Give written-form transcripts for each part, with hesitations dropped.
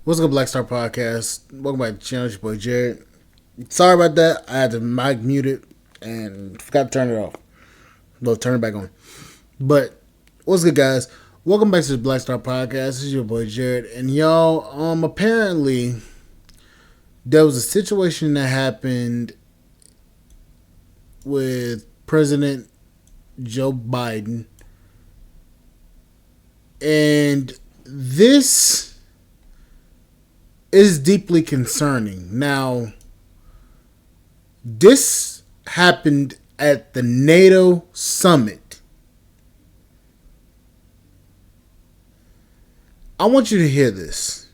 What's good, Black Star Podcast? Welcome back to the channel. It's your boy Jared. Sorry about that. I had the mic muted and forgot to turn it off. Well, turn it back on. But what's good, guys? Welcome back to the Black Star Podcast. This is your boy Jared, and y'all. Apparently, there was a situation that happened with President Joe Biden, and this is deeply concerning. Now, this happened at the NATO summit. I want you to hear this.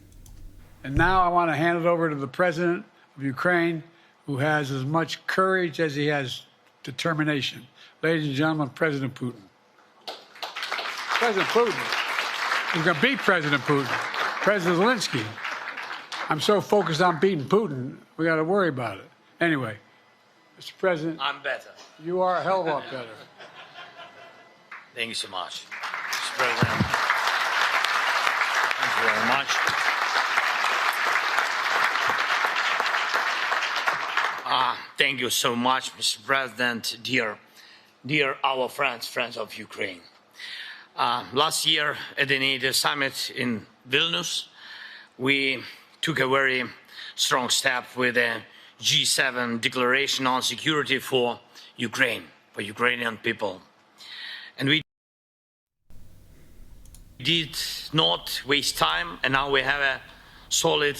And now I want to hand it over to the president of Ukraine, who has as much courage as he has determination. Ladies and gentlemen, President Putin. President Putin. He's going to beat President Putin. President Zelensky. I'm so focused on beating Putin, we got to worry about it. Anyway, Mr. President. I'm better. You are a hell of a lot better. Thank you so much, Mr. President. Thank you very much. Thank you so much, Mr. President, dear our friends of Ukraine. Last year at the NATO summit in Vilnius, we took a very strong step with a G7 declaration on security for Ukraine, for Ukrainian people. And we did not waste time, and now we have a solid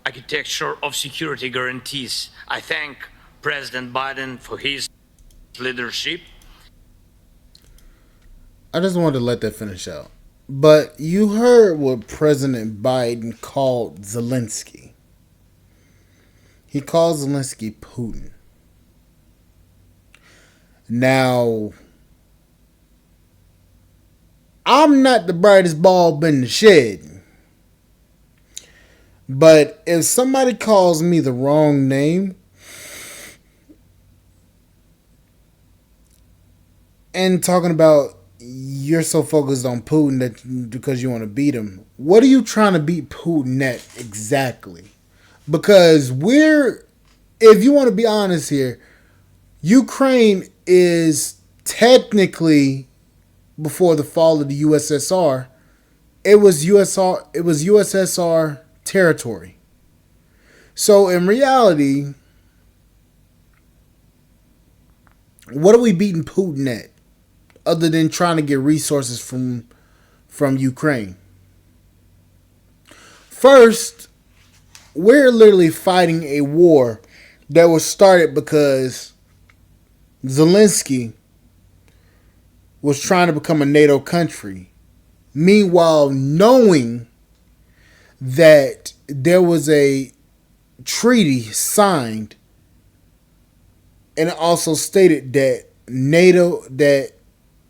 architecture of security guarantees. I thank President Biden for his leadership. I just wanted to let that finish out. But you heard what President Biden called Zelensky. He calls Zelensky Putin. Now, I'm not the brightest bulb in the shed. But if somebody calls me the wrong name and talking about you're so focused on Putin that because you want to beat him, what are you trying to beat Putin at exactly? Because if you want to be honest here, Ukraine is technically, before the fall of the USSR, it was USSR territory. So in reality, what are we beating Putin at, other than trying to get resources from Ukraine? First, we're literally fighting a war that was started because Zelensky was trying to become a NATO country. Meanwhile, knowing that there was a treaty signed, and it also stated that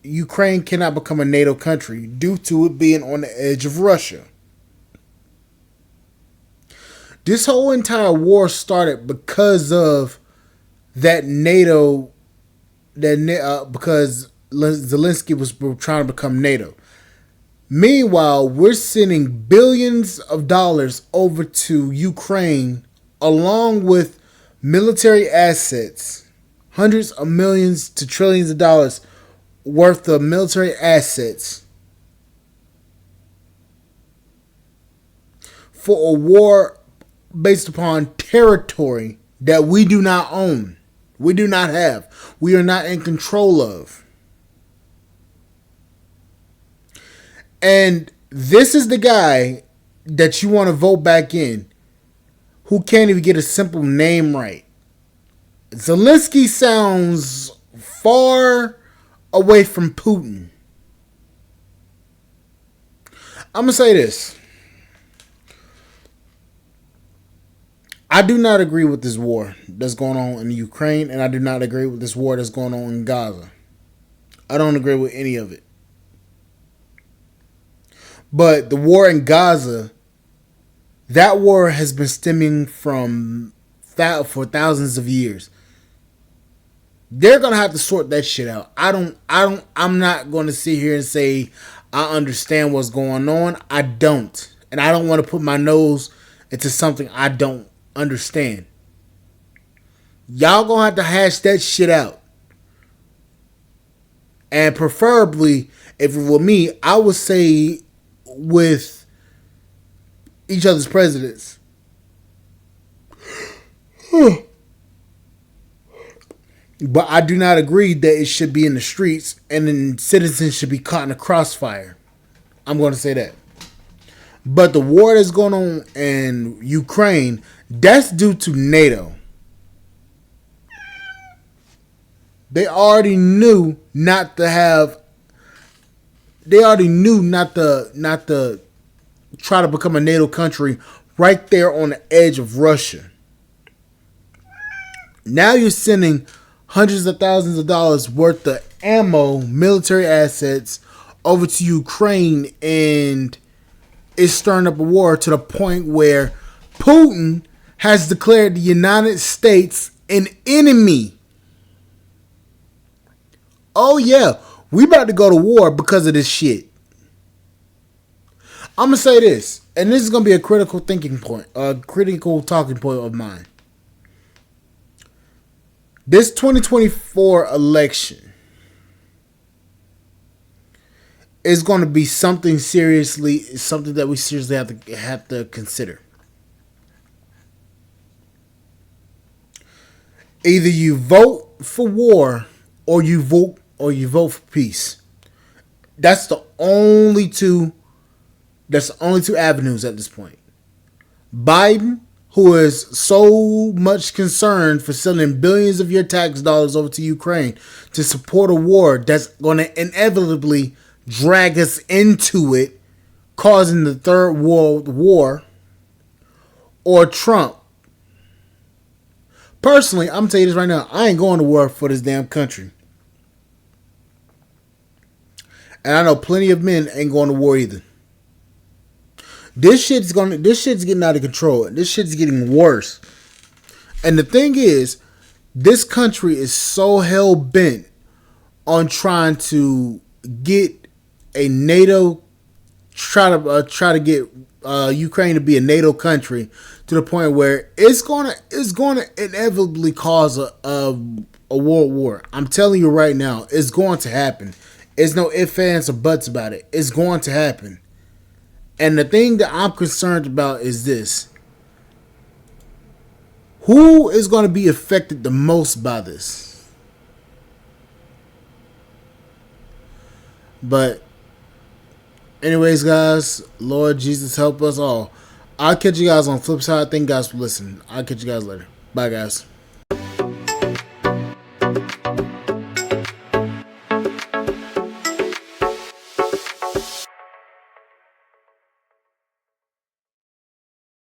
Ukraine cannot become a NATO country due to it being on the edge of Russia. This whole entire war started because of that NATO, because Zelensky was trying to become NATO. Meanwhile, we're sending billions of dollars over to Ukraine along with military assets, hundreds of millions to trillions of dollars worth of military assets for a war based upon territory that we do not own. We do not have. We are not in control of. And this is the guy that you want to vote back in, who can't even get a simple name right. Zelensky sounds far away from Putin. I'm going to say this. I do not agree with this war that's going on in Ukraine, and I do not agree with this war that's going on in Gaza. I don't agree with any of it. But the war in Gaza, that war has been stemming from for thousands of years. They're gonna have to sort that shit out. I'm not gonna sit here and say I understand what's going on. I don't. And I don't want to put my nose into something I don't understand. Y'all gonna have to hash that shit out. And preferably, if it were me, I would say with each other's presidents. But I do not agree that it should be in the streets and then citizens should be caught in the crossfire. I'm going to say that. But the war that's going on in Ukraine, that's due to NATO. They already knew not to have. They already knew not to try to become a NATO country right there on the edge of Russia. Now you're sending hundreds of thousands of dollars worth of ammo, military assets over to Ukraine, and it's stirring up a war to the point where Putin has declared the United States an enemy. Oh yeah, we about to go to war because of this shit. I'm gonna say this, and this is gonna be a critical thinking point, a critical talking point of mine. This 2024 election is going to be something that we seriously have to consider. Either you vote for war or you vote for peace. That's the only two avenues at this point. Biden, who is so much concerned for sending billions of your tax dollars over to Ukraine to support a war that's going to inevitably drag us into it, causing the Third World War, or Trump. Personally, I'm going to tell you this right now. I ain't going to war for this damn country. And I know plenty of men ain't going to war either. This shit's getting out of control. This shit's getting worse. And the thing is, this country is so hell bent on trying to get a NATO, try to get Ukraine to be a NATO country, to the point where it's gonna inevitably cause a world war. I'm telling you right now, it's going to happen. There's no ifs, ands, or buts about it. It's going to happen. And the thing that I'm concerned about is this. Who is going to be affected the most by this? But anyways, guys, Lord Jesus help us all. I'll catch you guys on the flip side. Thank you guys for listening. I'll catch you guys later. Bye, guys.